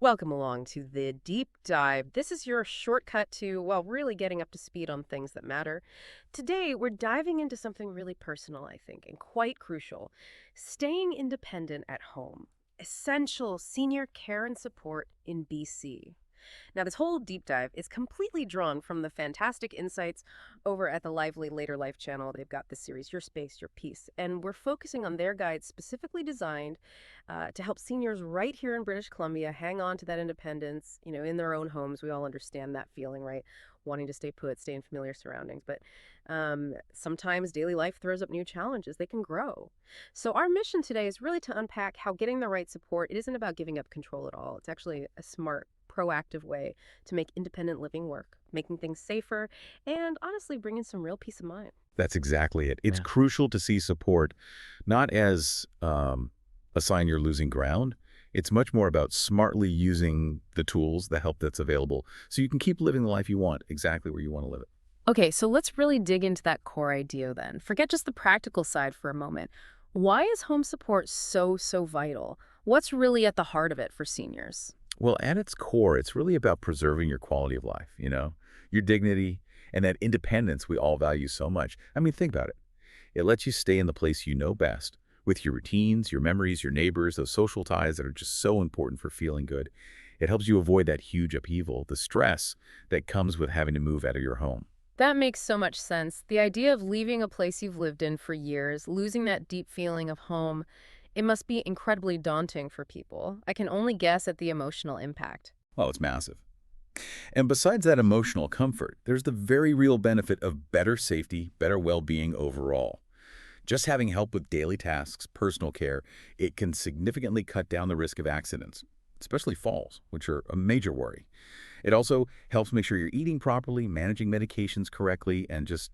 Welcome along to the deep dive. This is your shortcut to, well, really getting up to speed on things that matter. Today, we're diving into something really personal, I think, and quite crucial: staying independent at home. Essential senior care and support in BC. Now, this whole deep dive is completely drawn from the fantastic insights over at the Lively Later Life channel. They've got this series, Your Space, Your Peace, and we're focusing on their guides specifically designed to help seniors right here in British Columbia hang on to that independence, in their own homes. We all understand that feeling, right? Wanting to stay put, stay in familiar surroundings. But sometimes daily life throws up new challenges. They can grow. So our mission today is really to unpack how getting the right support, it isn't about giving up control at all. It's actually a smart, proactive way to make independent living work, making things safer, and honestly bringing some real peace of mind. That's exactly it. It's Yeah. crucial to see support not as a sign you're losing ground. It's much more about smartly using the tools, the help that's available, so you can keep living the life you want, exactly where you want to live it. Okay, so let's really dig into that core idea then. Forget just the practical side for a moment. Why is home support so vital? What's really at the heart of it for seniors? Well, at its core, it's really about preserving your quality of life, your dignity, and that independence we all value so much. I mean, think about it. It lets you stay in the place you know best, with your routines, your memories, your neighbors, those social ties that are just so important for feeling good. It helps you avoid that huge upheaval, the stress that comes with having to move out of your home. That makes so much sense. The idea of leaving a place you've lived in for years, losing that deep feeling of home, it must be incredibly daunting for people. I can only guess at the emotional impact. Well, it's massive. And besides that emotional comfort, there's the very real benefit of better safety, better well-being overall. Just having help with daily tasks, personal care, it can significantly cut down the risk of accidents, especially falls, which are a major worry. It also helps make sure you're eating properly, managing medications correctly, and just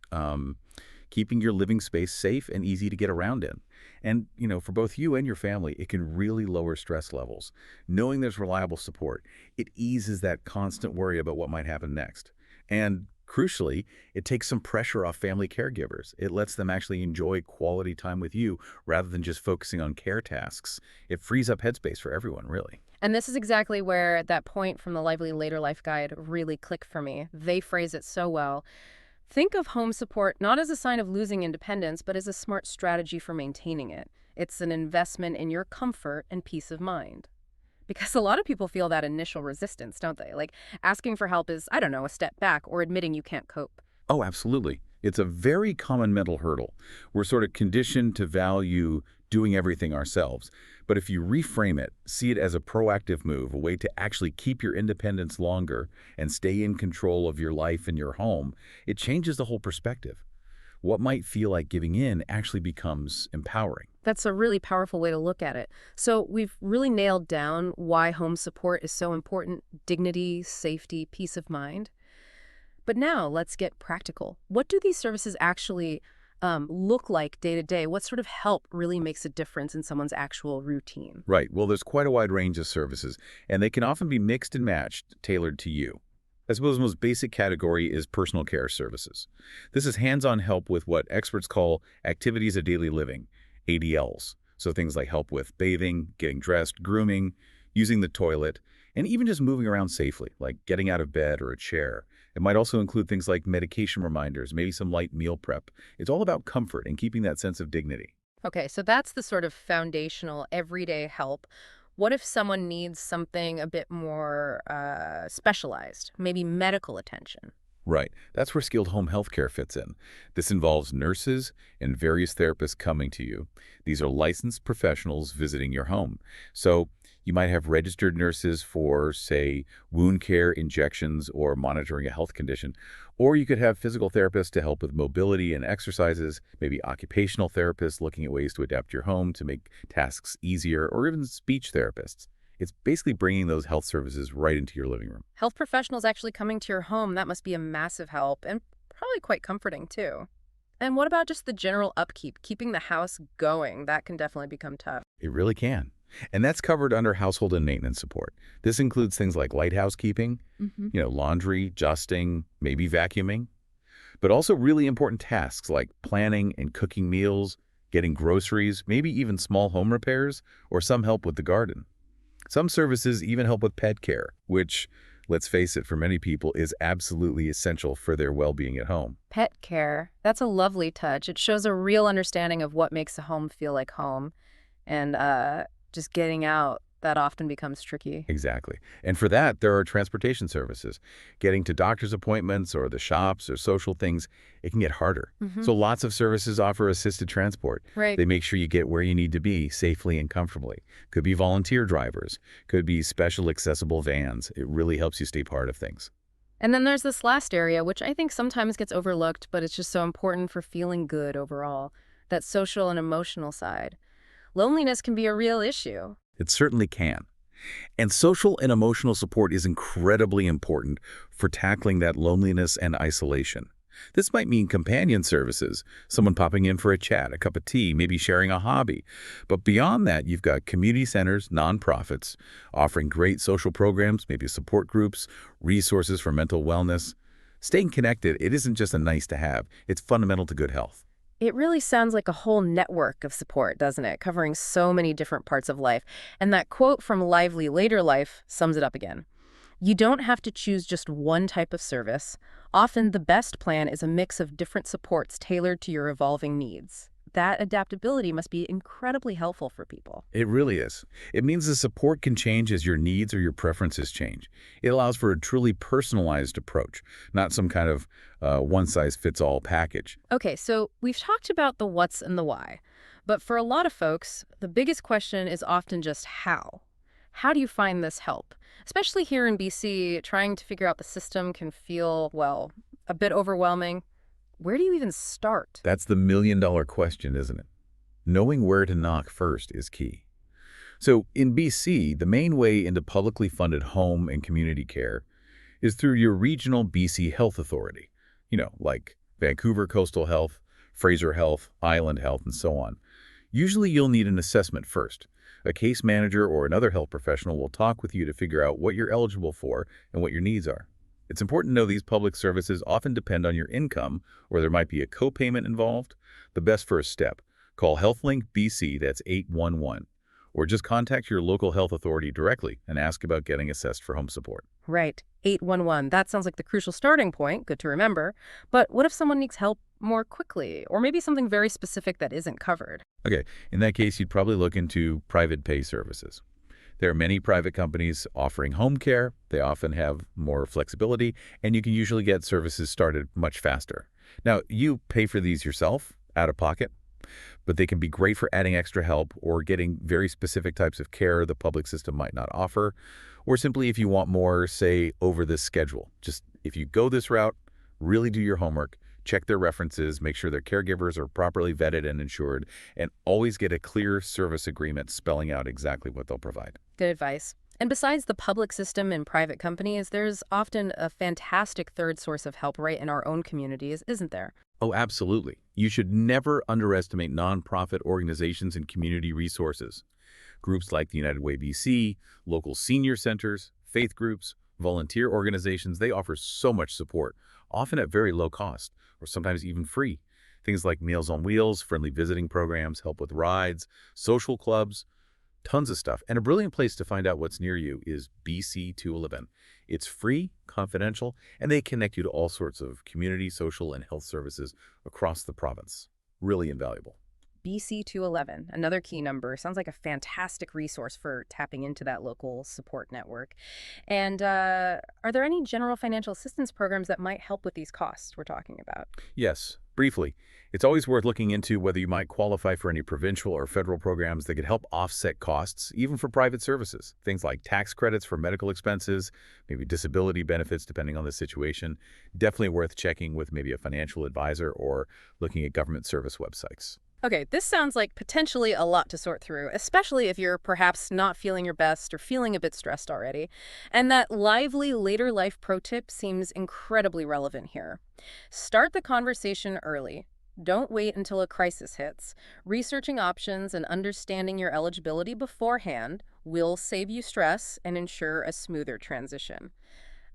keeping your living space safe and easy to get around in. And, for both you and your family, it can really lower stress levels. Knowing there's reliable support, it eases that constant worry about what might happen next. And crucially, it takes some pressure off family caregivers. It lets them actually enjoy quality time with you rather than just focusing on care tasks. It frees up headspace for everyone, really. And this is exactly where that point from the Lively Later Life Guide really clicked for me. They phrase it so well. Think of home support not as a sign of losing independence, but as a smart strategy for maintaining it. It's an investment in your comfort and peace of mind. Because a lot of people feel that initial resistance, don't they? Like asking for help is, I don't know, a step back or admitting you can't cope. Oh, absolutely. It's a very common mental hurdle. We're sort of conditioned to value doing everything ourselves. But if you reframe it, see it as a proactive move, a way to actually keep your independence longer and stay in control of your life and your home, it changes the whole perspective. What might feel like giving in actually becomes empowering. That's a really powerful way to look at it. So we've really nailed down why home support is so important: dignity, safety, peace of mind. But now let's get practical. What do these services actually look like day to day? What sort of help really makes a difference in someone's actual routine? Right. Well, there's quite a wide range of services, and they can often be mixed and matched, tailored to you. I suppose the most basic category is personal care services. This is hands-on help with what experts call activities of daily living, ADLs. So things like help with bathing, getting dressed, grooming, using the toilet, and even just moving around safely, like getting out of bed or a chair. It might also include things like medication reminders, maybe some light meal prep. It's all about comfort and keeping that sense of dignity. Okay, so that's the sort of foundational everyday help. What if someone needs something a bit more specialized, maybe medical attention? Right. That's where skilled home health care fits in. This involves nurses and various therapists coming to you. These are licensed professionals visiting your home. So you might have registered nurses for, say, wound care, injections, or monitoring a health condition. Or you could have physical therapists to help with mobility and exercises, maybe occupational therapists looking at ways to adapt your home to make tasks easier, or even speech therapists. It's basically bringing those health services right into your living room. Health professionals actually coming to your home, that must be a massive help and probably quite comforting too. And what about just the general upkeep, keeping the house going? That can definitely become tough. It really can. And that's covered under household and maintenance support. This includes things like light housekeeping, laundry, dusting, maybe vacuuming, but also really important tasks like planning and cooking meals, getting groceries, maybe even small home repairs, or some help with the garden. Some services even help with pet care, which, let's face it, for many people is absolutely essential for their well-being at home. Pet care. That's a lovely touch. It shows a real understanding of what makes a home feel like home. And just getting out, that often becomes tricky. Exactly. And for that, there are transportation services. Getting to doctor's appointments or the shops or social things, it can get harder. Hmm. So lots of services offer assisted transport. Right. They make sure you get where you need to be safely and comfortably. Could be volunteer drivers, could be special accessible vans. It really helps you stay part of things. And then there's this last area, which I think sometimes gets overlooked, but it's just so important for feeling good overall, that social and emotional side. Loneliness can be a real issue. It certainly can. And social and emotional support is incredibly important for tackling that loneliness and isolation. This might mean companion services, someone popping in for a chat, a cup of tea, maybe sharing a hobby. But beyond that, you've got community centers, nonprofits, offering great social programs, maybe support groups, resources for mental wellness. Staying connected, it isn't just a nice to have, it's fundamental to good health. It really sounds like a whole network of support, doesn't it? Covering so many different parts of life. And that quote from Lively Later Life sums it up again. You don't have to choose just one type of service. Often the best plan is a mix of different supports tailored to your evolving needs. That adaptability must be incredibly helpful for people. It really is. It means the support can change as your needs or your preferences change. It allows for a truly personalized approach, not some kind of one-size-fits-all package. Okay, so we've talked about the what's and the why. But for a lot of folks, the biggest question is often just how. How do you find this help? Especially here in BC, trying to figure out the system can feel, well, a bit overwhelming. Where do you even start? That's the million-dollar question, isn't it? Knowing where to knock first is key. So in BC, the main way into publicly funded home and community care is through your regional BC Health Authority, like Vancouver Coastal Health, Fraser Health, Island Health, and so on. Usually you'll need an assessment first. A case manager or another health professional will talk with you to figure out what you're eligible for and what your needs are. It's important to know these public services often depend on your income, or there might be a copayment involved. The best first step, call HealthLink BC, that's 811, or just contact your local health authority directly and ask about getting assessed for home support. Right, 811. That sounds like the crucial starting point, good to remember. But what if someone needs help more quickly, or maybe something very specific that isn't covered? Okay, in that case, you'd probably look into private pay services. There are many private companies offering home care. They often have more flexibility, and you can usually get services started much faster. Now, you pay for these yourself, out of pocket, but they can be great for adding extra help or getting very specific types of care the public system might not offer, or simply if you want more, say, over this schedule. Just if you go this route, really do your homework, check their references, make sure their caregivers are properly vetted and insured, and always get a clear service agreement spelling out exactly what they'll provide. Good advice. And besides the public system and private companies, there's often a fantastic third source of help right in our own communities, isn't there? Oh, absolutely. You should never underestimate nonprofit organizations and community resources. Groups like the United Way BC, local senior centers, faith groups, volunteer organizations, they offer so much support, often at very low cost, or sometimes even free. Things like Meals on Wheels, friendly visiting programs, help with rides, social clubs, tons of stuff. And a brilliant place to find out what's near you is BC 211. It's free, confidential, and they connect you to all sorts of community, social, and health services across the province. Really invaluable. BC 211, another key number. Sounds like a fantastic resource for tapping into that local support network. And are there any general financial assistance programs that might help with these costs we're talking about? Yes, briefly, it's always worth looking into whether you might qualify for any provincial or federal programs that could help offset costs, even for private services. Things like tax credits for medical expenses, maybe disability benefits depending on the situation. Definitely worth checking with maybe a financial advisor or looking at government service websites. Okay, this sounds like potentially a lot to sort through, especially if you're perhaps not feeling your best or feeling a bit stressed already. And that lively later life pro tip seems incredibly relevant here. Start the conversation early. Don't wait until a crisis hits. Researching options and understanding your eligibility beforehand will save you stress and ensure a smoother transition.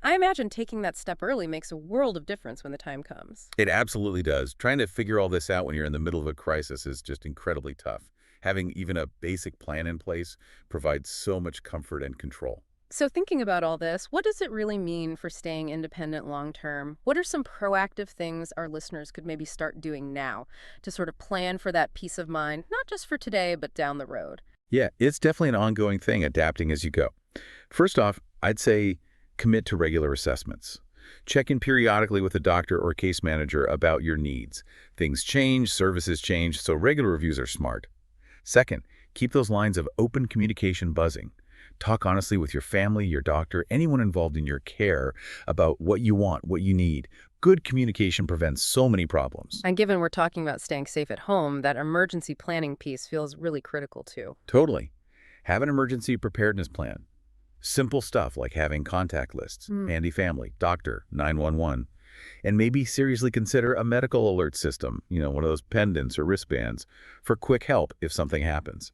I imagine taking that step early makes a world of difference when the time comes. It absolutely does. Trying to figure all this out when you're in the middle of a crisis is just incredibly tough. Having even a basic plan in place provides so much comfort and control. So, thinking about all this, what does it really mean for staying independent long term? What are some proactive things our listeners could maybe start doing now to sort of plan for that peace of mind, not just for today, but down the road? Yeah, it's definitely an ongoing thing, adapting as you go. First off, I'd say commit to regular assessments. Check in periodically with a doctor or case manager about your needs. Things change, services change, so regular reviews are smart. Second, keep those lines of open communication buzzing. Talk honestly with your family, your doctor, anyone involved in your care about what you want, what you need. Good communication prevents so many problems. And given we're talking about staying safe at home, that emergency planning piece feels really critical too. Totally. Have an emergency preparedness plan. Simple stuff like having contact lists, Mm. handy family, doctor, 911, and maybe seriously consider a medical alert system, one of those pendants or wristbands, for quick help if something happens.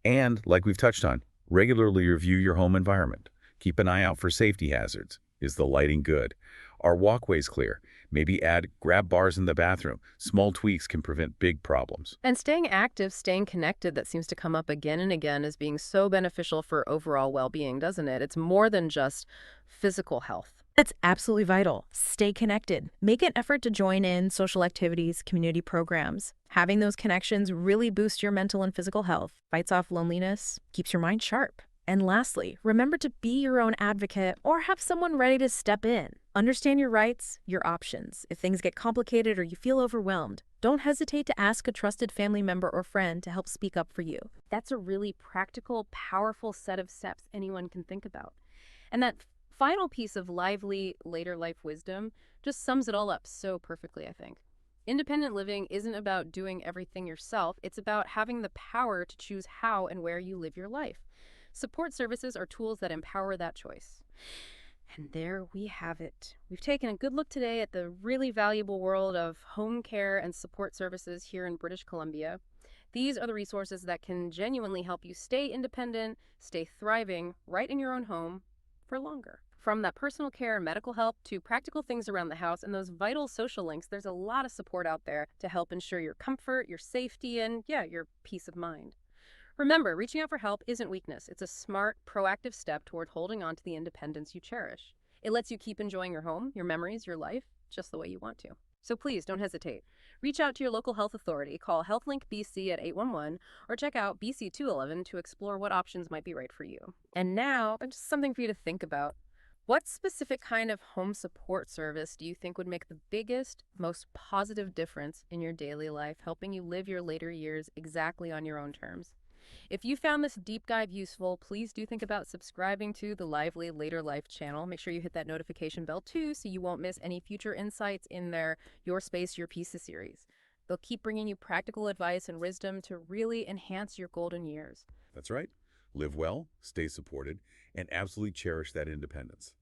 And, like we've touched on, regularly review your home environment. Keep an eye out for safety hazards. Is the lighting good? Are walkways clear? Maybe add grab bars in the bathroom. Small tweaks can prevent big problems. And staying active, staying connected, that seems to come up again and again as being so beneficial for overall well being, doesn't it? It's more than just physical health. That's absolutely vital. Stay connected. Make an effort to join in social activities, community programs. Having those connections really boosts your mental and physical health, fights off loneliness, keeps your mind sharp. And lastly, remember to be your own advocate or have someone ready to step in. Understand your rights, your options. If things get complicated or you feel overwhelmed, don't hesitate to ask a trusted family member or friend to help speak up for you. That's a really practical, powerful set of steps anyone can think about. And that final piece of lively later life wisdom just sums it all up so perfectly, I think. Independent living isn't about doing everything yourself, it's about having the power to choose how and where you live your life. Support services are tools that empower that choice. And there we have it. We've taken a good look today at the really valuable world of home care and support services here in British Columbia. These are the resources that can genuinely help you stay independent, stay thriving right in your own home for longer. From that personal care and medical help to practical things around the house and those vital social links, there's a lot of support out there to help ensure your comfort, your safety, and your peace of mind. Remember, reaching out for help isn't weakness. It's a smart, proactive step toward holding on to the independence you cherish. It lets you keep enjoying your home, your memories, your life, just the way you want to. So please don't hesitate. Reach out to your local health authority, call HealthLink BC at 811, or check out BC 211 to explore what options might be right for you. And now, just something for you to think about. What specific kind of home support service do you think would make the biggest, most positive difference in your daily life, helping you live your later years exactly on your own terms? If you found this deep dive useful, please do think about subscribing to the Lively Later Life channel. Make sure you hit that notification bell too so you won't miss any future insights in their Your Space, Your Pieces series. They'll keep bringing you practical advice and wisdom to really enhance your golden years. That's right. Live well, stay supported, and absolutely cherish that independence.